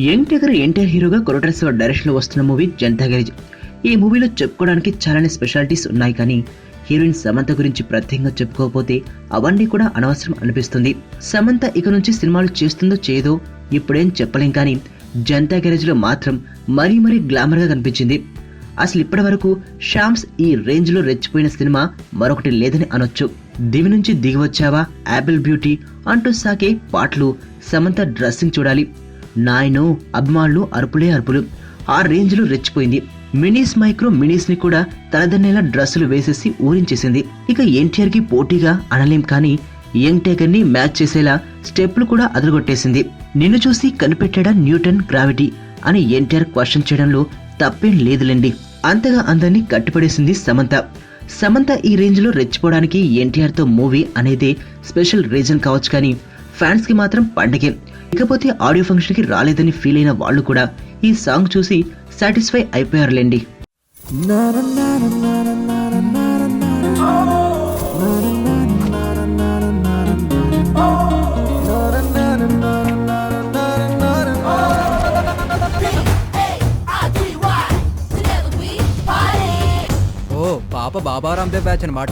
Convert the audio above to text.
Young tiger NTR హీరోగా Koratala direction లో వస్తున్న మూవీ జనతా గ్యారేజ్. ఈ మూవీలో చెప్పుకోవడానికి చాలానే స్పెషాలిటీస్ ఉన్నాయి, కానీ హీరోయిన్ సమంత గురించి ప్రత్యేకంగా చెప్పుకోకపోతే అవన్నీ కూడా అనవసరం అనిపిస్తుంది. సమంత ఇక నుంచి సినిమాలు చేస్తుందో చేయదో ఇప్పుడేం చెప్పలేం, కానీ జనతా గ్యారేజ్ లో మాత్రం మరీ మరీ గ్లామర్ గా కనిపించింది. అసలు ఇప్పటి వరకు షామ్స్ ఈ రేంజ్ లో రెచ్చిపోయిన సినిమా మరొకటి లేదని అనొచ్చు. దివి నుంచి దిగి వచ్చావా, యాపిల్ బ్యూటీ అంటూ సాగే పాటలు, సమంత డ్రెస్సింగ్ చూడాలి. నాయనో అభిమానులు అరుపులే అరుపులు. ఆ రేంజ్ లో రెచ్చిపోయింది. మినీస్ మైక్రో మినీస్ ని కూడా తలదన్నేలా డ్రెస్సులు వేసేసి ఊరించేసింది. ఇక ఎన్టీఆర్ కి పోటీగా అనలేం, కానీ యంగ్ టైగర్ ని మ్యాచ్ చేసేలా స్టెప్లు కూడా అదరగొట్టేసింది. నిన్ను చూసి కనిపెట్టాడా న్యూటన్ గ్రావిటీ అని ఎన్టీఆర్ క్వశ్చన్ చేయడంలో తప్పేం లేదులేండి. అంతగా అందరినీ కట్టిపడేసింది సమంత. సమంత ఈ రేంజ్ లో రెచ్చిపోవడానికి ఎన్టీఆర్ తో మూవీ అనేదే స్పెషల్ రీజన్ కావచ్చు, కానీ ఫ్యాన్స్ కి మాత్రం పండగే. ఇకపోతే ఆడియో ఫంక్షన్ కి రాలేదని ఫీల్ అయిన వాళ్ళు కూడా ఈ సాంగ్ చూసి సాటిస్ఫై అయిపోయారులేండి. ఓ పాప బాబా రామ్దేవ్ బ్యాచ్ అనమాట.